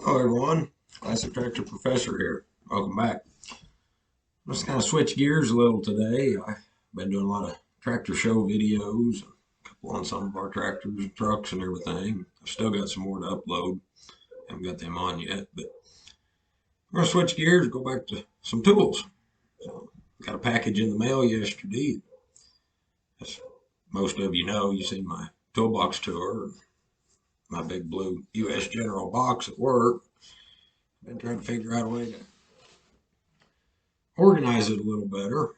Hello everyone, Classic Tractor Professor here. Welcome back. I'm just kind of switch gears a little today. I've been doing a lot of tractor show videos, a couple on some of our tractors and trucks and everything. I've still got some more to upload. Haven't got them on yet, but I'm gonna switch gears and go back to some tools. So, got a package in the mail yesterday. As most of you know, you've seen my toolbox tour, my big blue U.S. General box at work. Been trying to figure out a way to organize it a little better.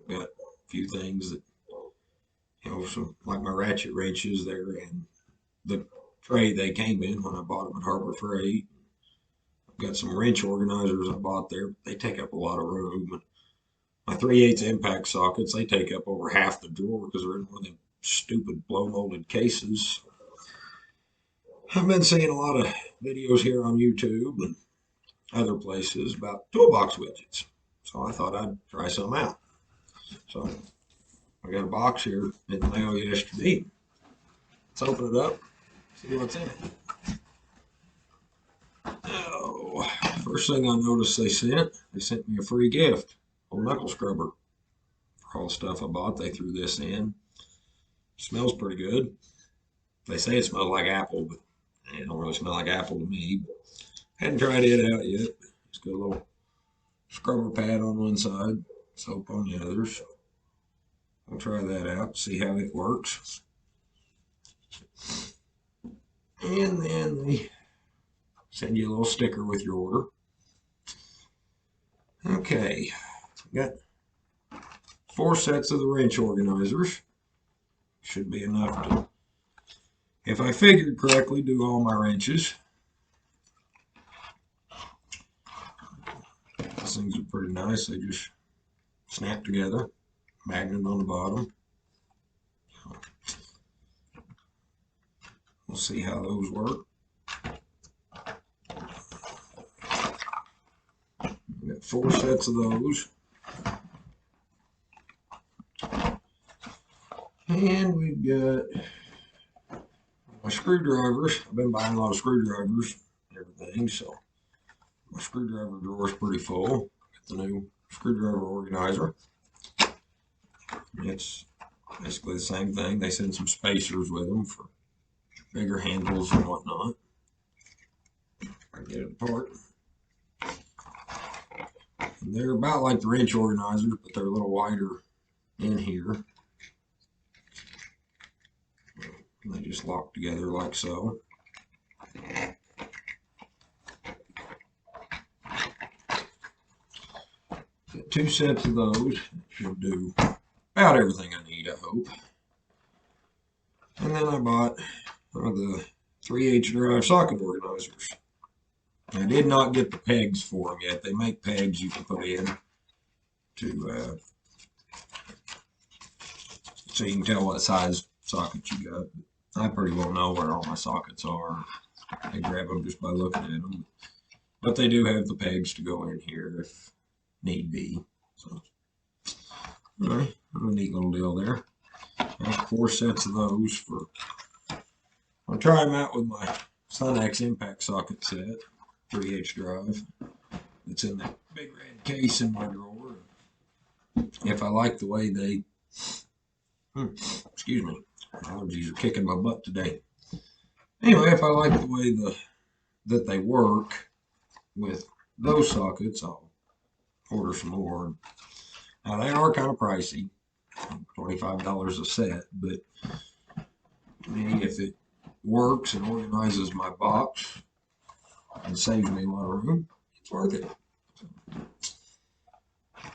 Got a few things that, some like my ratchet wrenches there and the tray they came in when I bought them at Harbor Freight. I've got some wrench organizers I bought there. They take up a lot of room. My 3/8 impact sockets, they take up over half the drawer because they're in one of them stupid blow molded cases. I've been seeing a lot of videos here on YouTube and other places about toolbox widgets. So I thought I'd try some out. So I got a box here in the mail yesterday. Let's open it up, see what's in it. Oh, first thing I noticed they sent me a free gift, a knuckle scrubber. For all the stuff I bought, they threw this in. Smells pretty good. They say it smells like apple, but it don't really smell like apple to me. Hadn't tried it out yet. It's got a little scrubber pad on one side, soap on the others. I'll try that out, see how it works. And then they send you a little sticker with your order. Okay, got 4 sets of the wrench organizers. Should be enough to, if I figured correctly, do all my wrenches. These things are pretty nice. They just snap together. Magnet on the bottom. We'll see how those work. We got 4 sets of those. And we've got my screwdrivers. I've been buying a lot of screwdrivers and everything, so my screwdriver drawer is pretty full. Got the new screwdriver organizer. It's basically the same thing. They send some spacers with them for bigger handles and whatnot. I can get it apart. And they're about like the wrench organizers, but they're a little wider in here. And they just lock together like so. Got 2 sets of those. Should do about everything I need, I hope. And then I bought the 3/8 drive socket organizers. I did not get the pegs for them yet. They make pegs you can put in to so you can tell what size socket you got. I pretty well know where all my sockets are. I grab them just by looking at them. But they do have the pegs to go in here if need be. So, anyway, a neat little deal there. Got 4 sets of those for. I'll try them out with my Sun-X impact socket set, 3/8 drive. It's in that big red case in my drawer. If I like the way they, excuse me, allergies are kicking my butt today. Anyway, if I like the way that they work with those sockets, I'll order some more. Now they are kind of pricey, $25 a set, but if it works and organizes my box and saves me a lot of room, it's worth it.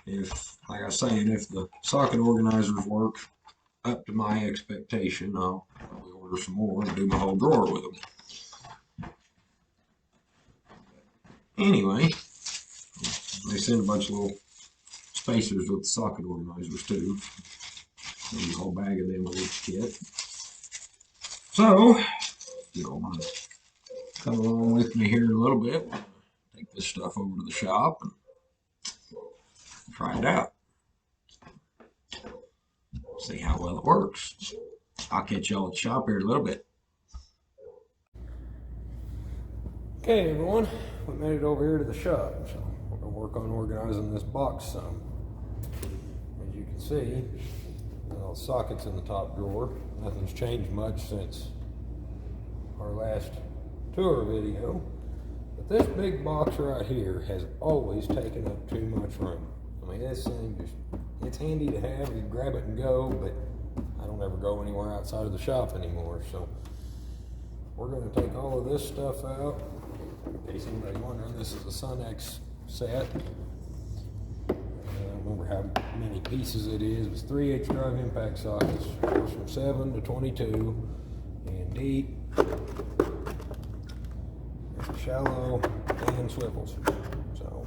If, like I was saying, if the socket organizers work up to my expectation, I'll probably order some more and do my whole drawer with them. Anyway, they send a bunch of little spacers with the socket organizers too. Maybe a whole bag of them with each kit. So, you don't want to come along with me here in a little bit. Take this stuff over to the shop and try it out. See how well it works. I'll catch y'all at the shop here in a little bit. Okay everyone, we made it over here to the shop, so we're going to work on organizing this box some. As you can see, the sockets in the top drawer. Nothing's changed much since our last tour video. But this big box right here has always taken up too much room. I mean, this thing just, it's handy to have, you grab it and go, but I don't ever go anywhere outside of the shop anymore. So we're going to take all of this stuff out. In case anybody's wondering, this is a SunX set. I don't remember how many pieces it is. It's 3/8 drive impact sockets. It goes from 7 to 22 and deep, shallow, and swivels. So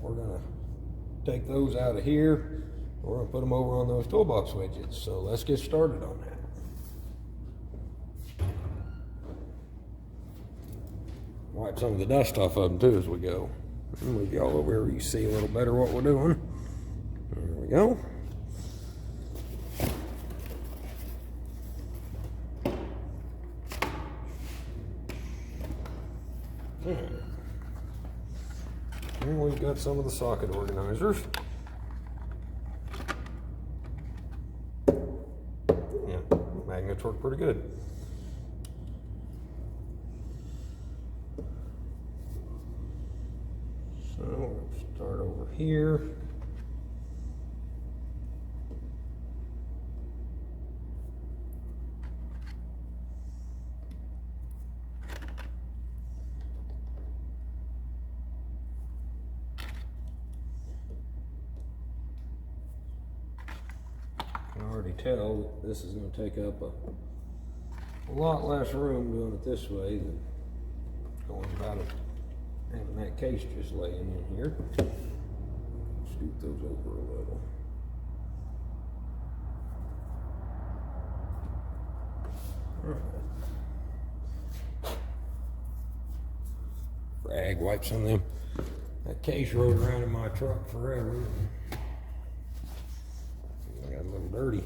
we're going to take those out of here. We're going to put them over on those toolbox widgets. So let's get started on that. Wipe some of the dust off of them too as we go. Move y'all over here where you see a little better what we're doing. There we go. Here we've got some of the socket organizers. Yeah, magnets work pretty good. So we'll start over here. I can already tell that this is going to take up a lot less room doing it this way than going about it. Having that case just laying in here. Scoot those over a little. Alright. Rag, wipe some of them. That case rode around in my truck forever. I got a little dirty.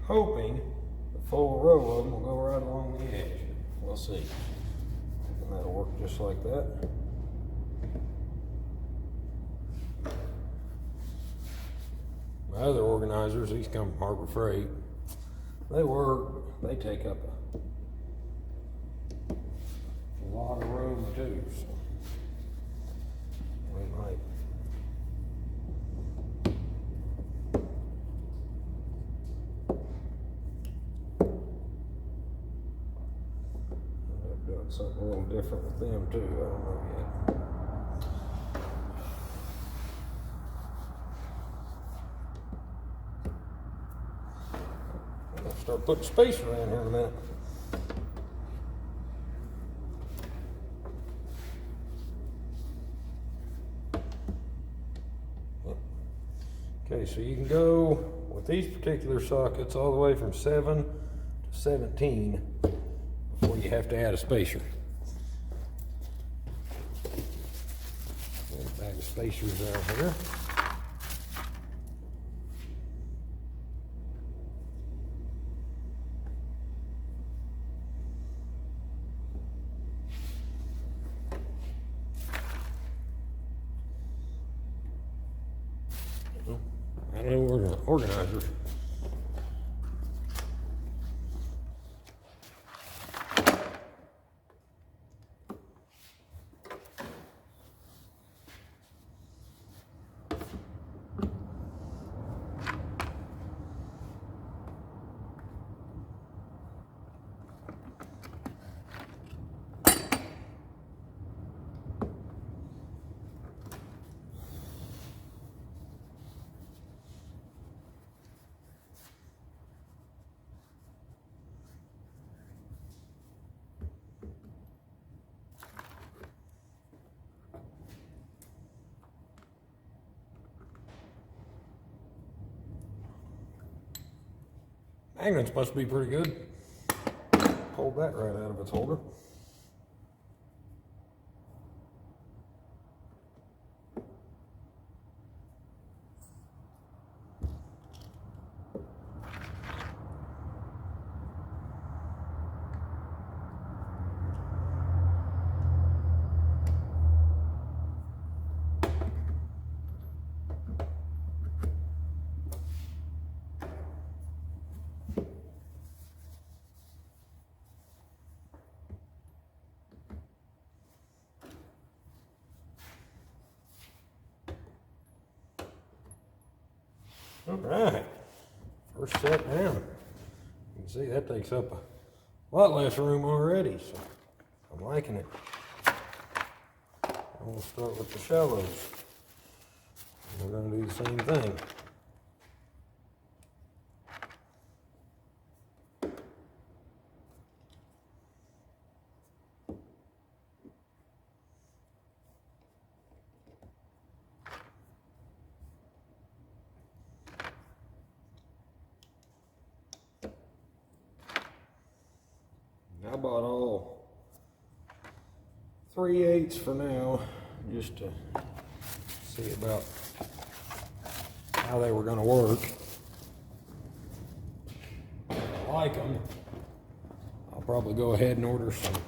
Hoping the full row of them will go right along the edge. We'll see. And that'll work just like that. My other organizers, these come from Harbor Freight. They work, they take up a lot of room too. So we might. Something a little different with them too. I don't know yet. I'll start putting space around here in a minute. Okay, so you can go with these particular sockets all the way from 7 to 17. Before you have to add a spacer. A bag of spacers out here. I don't know where the organizer. Magnet's supposed to be pretty good. Pulled that right out of its holder. All right, first set down. You can see that takes up a lot less room already, so I'm liking it. We'll start with the shallows. We're going to do the same thing. I bought all 3/8 for now, just to see about how they were going to work. If I like them, I'll probably go ahead and order some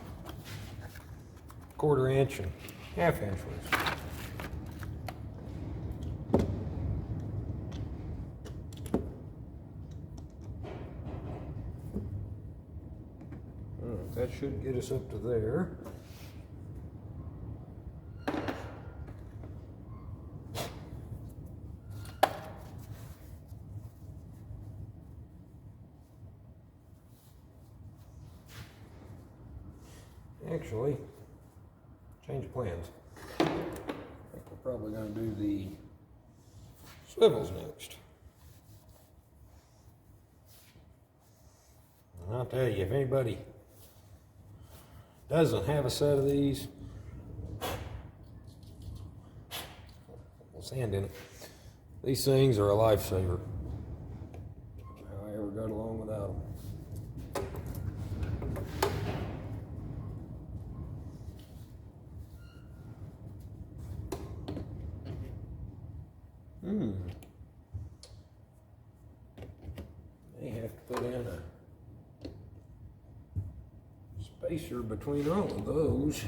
1/4 inch and 1/2 inch ones. That should get us up to there. Actually, change of plans. I think we're probably going to do the swivels next. And I'll tell you, if anybody doesn't have a set of these, we'll sand in it. These things are a lifesaver. How I ever got along without them. May have to put in a spacer between all of those.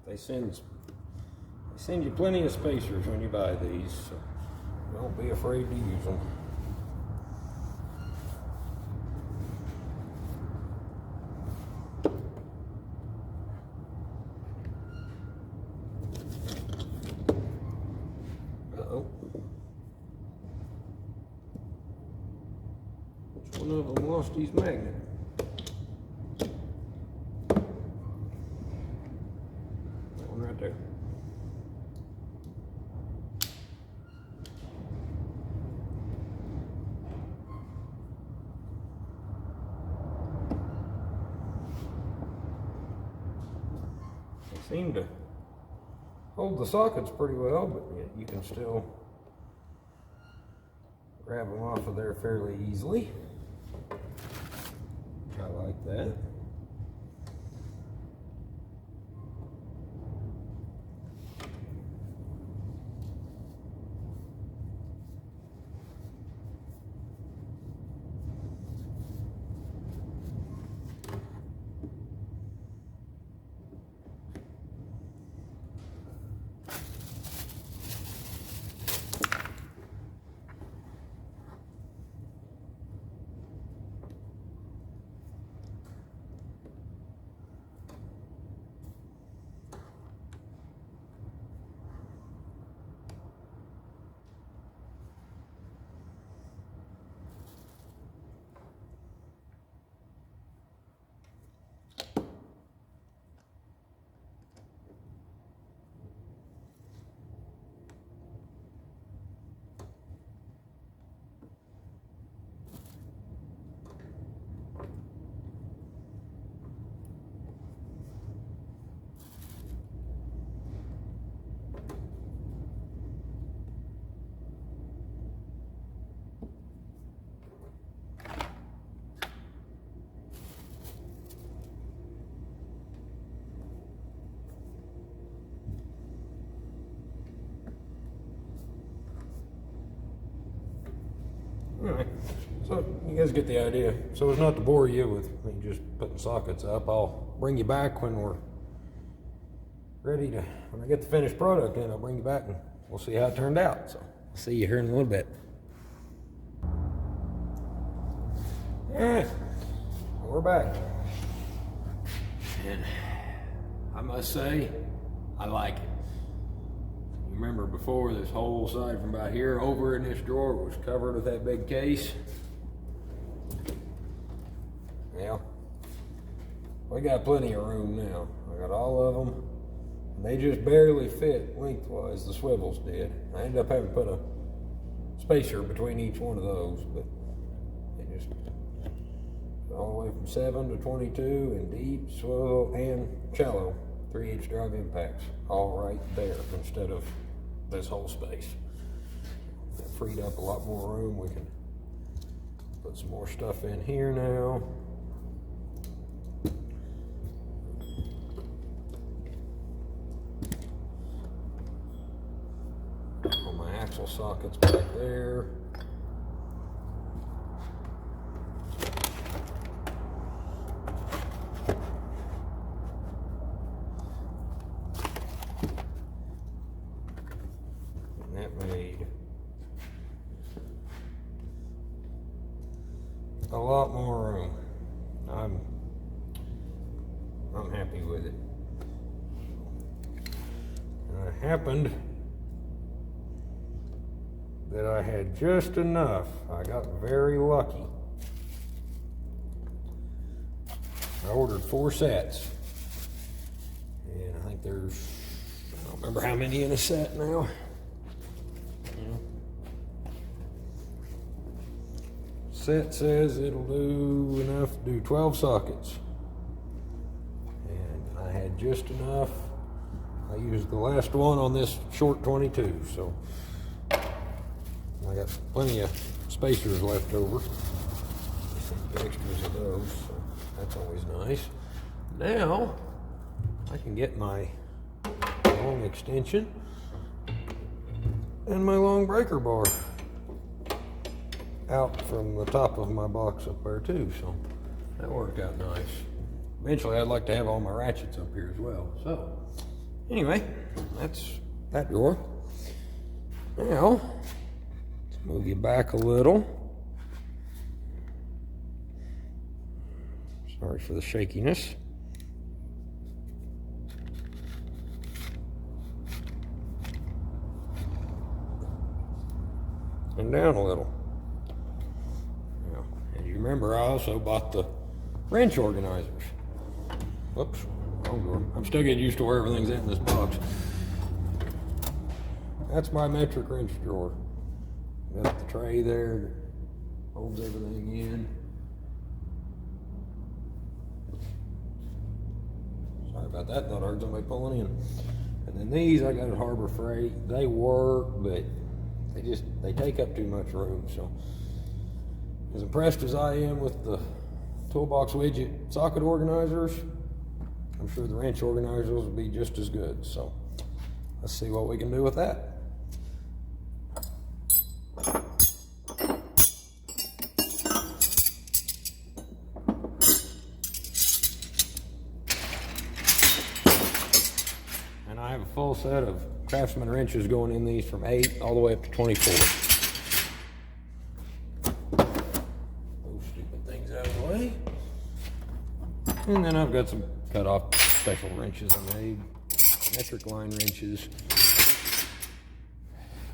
They send you plenty of spacers when you buy these, so don't be afraid to use them. Uh-oh. Which one of them lost his magnet? That one right there. Seem to hold the sockets pretty well, but yet you can still grab them off of there fairly easily. I like that. Anyway, so you guys get the idea. So as not to bore you with me just putting sockets up, I'll bring you back when we're ready to, when I get the finished product in, I'll bring you back and we'll see how it turned out. So I'll see you here in a little bit. Alright, we're back. And I must say, I like it. You remember before, this whole side from about here over in this drawer was covered with that big case. Well, we got plenty of room now. I got all of them. And they just barely fit lengthwise, the swivels did. I ended up having to put a spacer between each one of those, but they just all the way from 7 to 22 in deep, swivel, and shallow 3/8 drive impacts, all right there instead of this whole space. That freed up a lot more room. We can put some more stuff in here now. All my axle sockets back there. A lot more room. I'm happy with it. And it happened that I had just enough. I got very lucky. I ordered 4 sets. And I think there's, I don't remember how many in a set now. Set says it'll do enough to do 12 sockets. And I had just enough. I used the last one on this short 22, so I got plenty of spacers left over. Some extras of those, so that's always nice. Now I can get my long extension and my long breaker bar out from the top of my box up there too, so that worked out nice. Eventually I'd like to have all my ratchets up here as well. So anyway, that's that drawer. Now let's move you back a little. Sorry for the shakiness. And down a little. Remember, I also bought the wrench organizers. Whoops, wrong drawer. I'm still getting used to where everything's at in this box. That's my metric wrench drawer. Got the tray there that holds everything in. Sorry about that, thought I heard somebody pulling in. And then these I got at Harbor Freight. They work, but they take up too much room, so. As impressed as I am with the Toolbox Widget socket organizers, I'm sure the wrench organizers will be just as good. So let's see what we can do with that. And I have a full set of Craftsman wrenches going in these from 8 all the way up to 24. And then I've got some cut off special wrenches I made, metric line wrenches.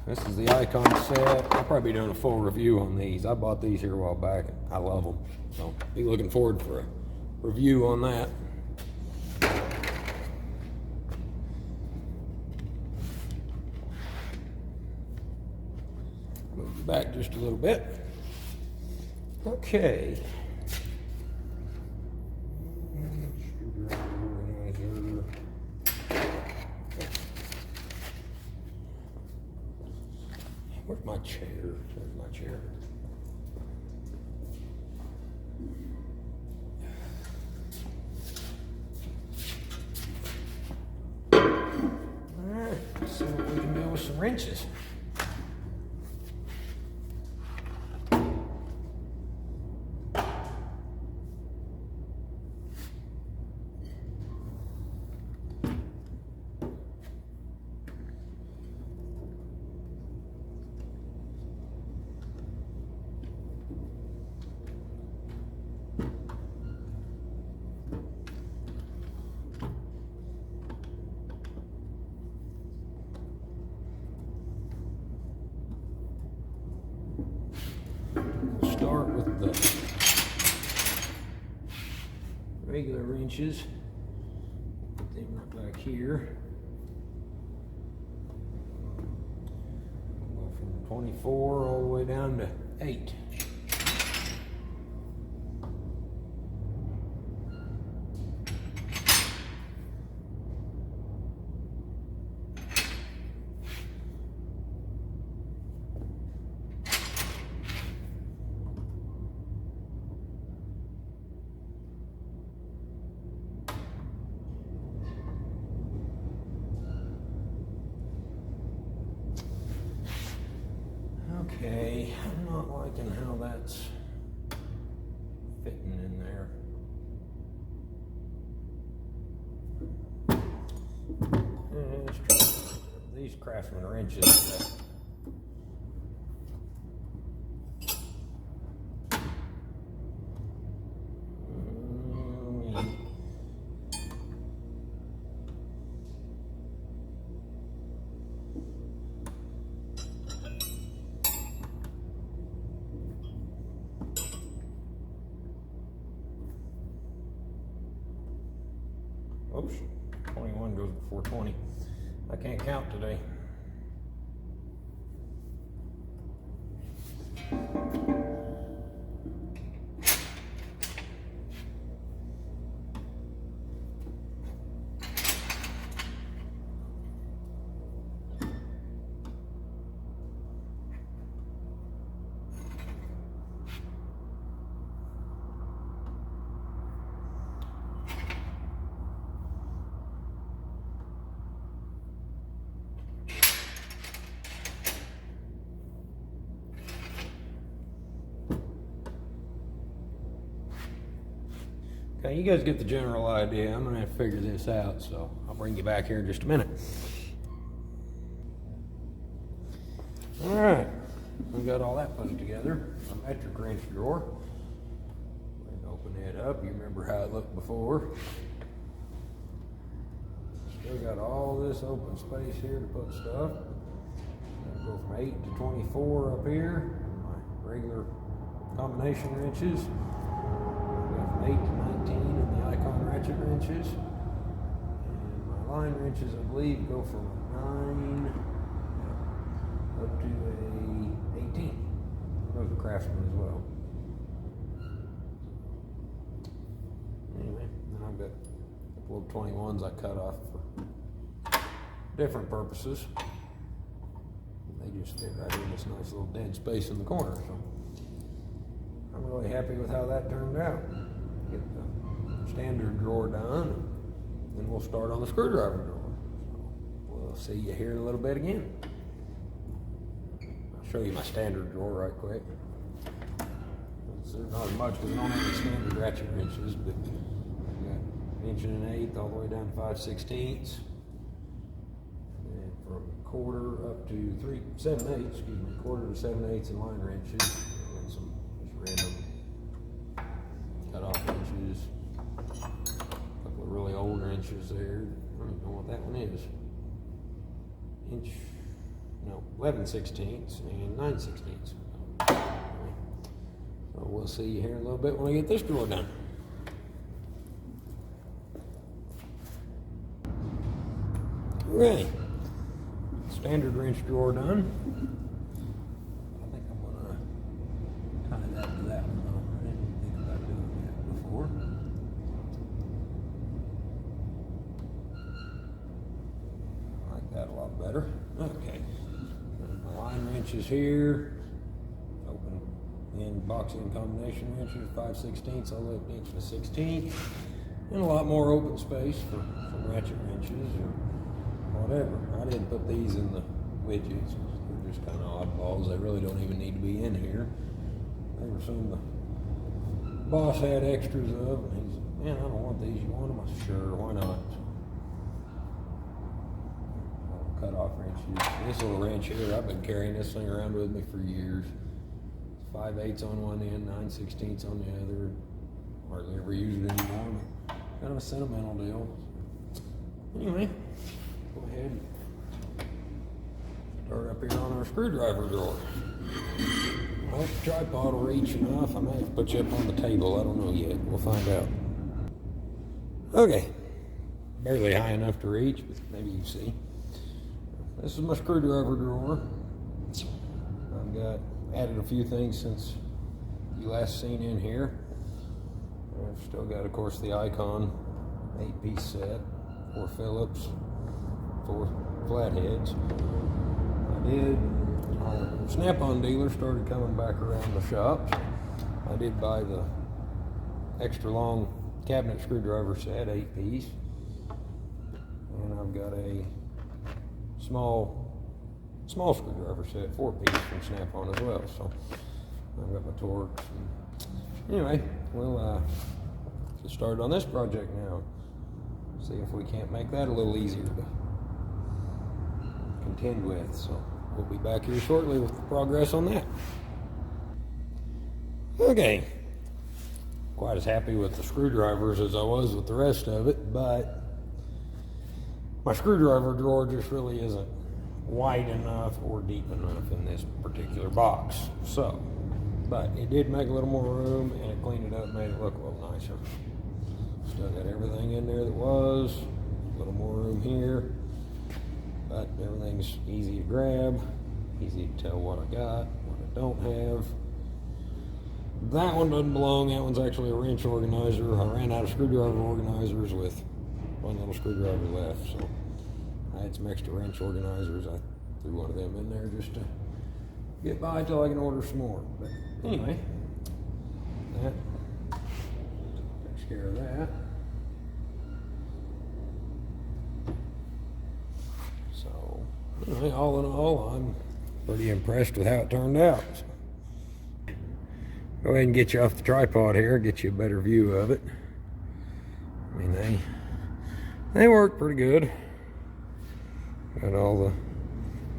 This is the Icon set. I'll probably be doing a full review on these. I bought these here a while back. I love them. So be looking forward for a review on that. Move it back just a little bit. Okay. Where's my chair? Where's my chair? Alright, let's see what we can do with some wrenches. regular wrenches. Put them right back here. We'll go from 24 all the way down to 8. Okay, I'm not liking how that's fitting in there. Let's try these Craftsman wrenches. Oops, 21 goes before 20. I can't count today. Okay, you guys get the general idea. I'm gonna have to figure this out, so I'll bring you back here in just a minute. All right, we got all that put together. A metric wrench drawer. And open it up. You remember how it looked before. Still got all this open space here to put stuff. I'll go from 8 to 24 up here. My regular combination wrenches. From 8 to 19 in the icon ratchet wrenches. And my line wrenches, I believe, go from 9 up to a 18. Those are Craftsman as well. Anyway, then I've got a couple of 21s I cut off for different purposes. They just fit right in this nice little dead space in the corner. So I'm really happy with how that turned out. Get the standard drawer done, and then we'll start on the screwdriver drawer. So we'll see you here in a little bit again. I'll show you my standard drawer right quick. There's not as much because I don't have any standard ratchet wrenches, but I've got 1 1/8 all the way down to 5/16. And from 1/4 up to 7/8, 1/4 to 7/8 in line wrenches, and some just random cut-off wrenches. A couple of really old wrenches there. I don't even know what that one is. 11/16 and 9/16. So we'll see you here in a little bit when I get this drawer done. Alright, standard wrench drawer done. I think I'm gonna tie that to that one though. I didn't think about doing that before. I like that a lot better. Okay, my line wrenches here. Open in box in combination wrenches, 5/16 all the way up to 1/16, and a lot more open space for some ratchet wrenches or whatever. I didn't put these in the widgets. They're just kind of oddballs. They really don't even need to be in here. They were some the boss had extras of, and he's like, man, I don't want these. You want them? I said, sure, why not? Cut off wrenches. This little wrench here, I've been carrying this thing around with me for years. 5/8 on one end, 9/16 on the other. Hardly ever use it anymore, but kind of a sentimental deal. Anyway, go ahead and start up here on our screwdriver drawer. I hope the tripod will reach enough. I might have to put you up on the table. I don't know yet. We'll find out. Okay, barely high enough to reach, but maybe you see. This is my screwdriver drawer. I've added a few things since you last seen in here. I've still got, of course, the Icon 8-piece set, 4 Phillips, 4 flatheads. Our Snap-on dealer started coming back around the shop. I did buy the extra long cabinet screwdriver set, 8-piece. And I've got a small screwdriver set, 4-piece from Snap-on as well. So I've got my Torx. Anyway, we'll get started on this project now. See if we can't make that a little easier to contend with. So we'll be back here shortly with the progress on that. Okay, quite as happy with the screwdrivers as I was with the rest of it, but my screwdriver drawer just really isn't wide enough or deep enough in this particular box. So, but it did make a little more room, and it cleaned it up, made it look a little nicer. Still got everything in there that was, a little more room here, but everything's easy to grab, easy to tell what I got, what I don't have. That one doesn't belong. That one's actually a wrench organizer. I ran out of screwdriver organizers with one little screwdriver left, so I had some extra wrench organizers. I threw one of them in there just to get by till I can order some more. But anyway, that takes care of that. So anyway, all in all, I'm pretty impressed with how it turned out. So, go ahead and get you off the tripod here, get you a better view of it. I mean, they work pretty good. Got all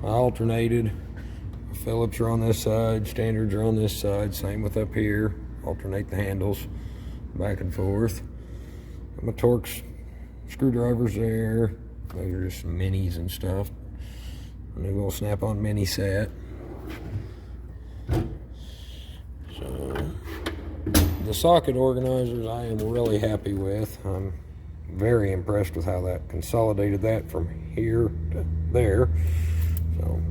I alternated. Phillips are on this side, standards are on this side, same with up here. Alternate the handles back and forth. Got my Torx screwdrivers there. Those are just some minis and stuff. A new little Snap-on mini set. So the socket organizers I am really happy with. I'm very impressed with how that consolidated that from here to there. So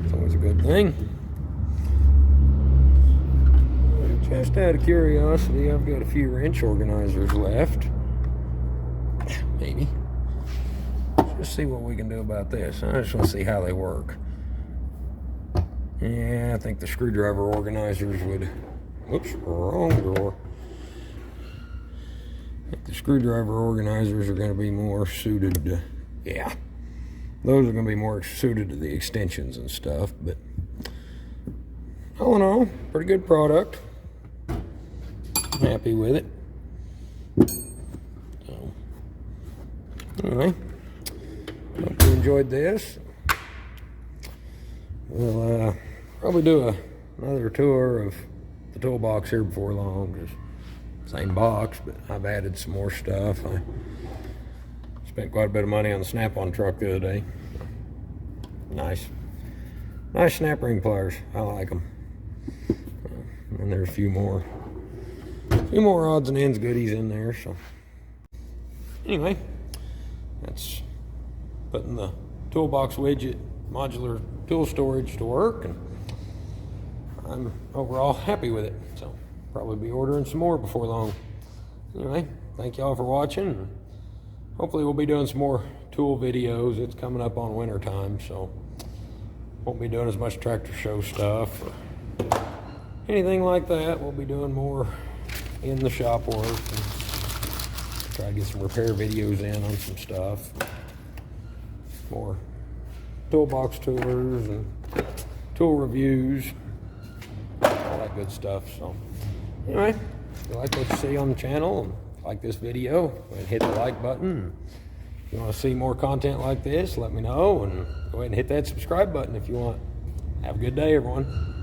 it's always a good thing. Just out of curiosity, I've got a few wrench organizers left. Maybe. Just see what we can do about this. I just want to see how they work. Yeah, I think the screwdriver organizers would... Whoops, wrong drawer. I think the screwdriver organizers are going to be more suited to... Yeah, those are going to be more suited to the extensions and stuff, but... all in all, pretty good product. I'm happy with it. So, anyway, hope you enjoyed this. We'll probably do another tour of the toolbox here before long. Just same box, but I've added some more stuff. I spent quite a bit of money on the Snap-on truck the other day. Nice snap ring pliers. I like them. And there's a few more odds and ends goodies in there. So anyway, that's putting the Toolbox Widget modular tool storage to work, and I'm overall happy with it. So probably be ordering some more before long. Anyway, thank y'all for watching. Hopefully we'll be doing some more tool videos. It's coming up on winter time, so won't be doing as much tractor show stuff or anything like that. We'll be doing more in the shop work and try to get some repair videos in on some stuff. More toolbox tours and tool reviews, all that good stuff. So anyway, if you like what you see on the channel and like this video, go ahead and hit the like button. If you want to see more content like this, let me know, and go ahead and hit that subscribe button if you want. Have a good day, everyone.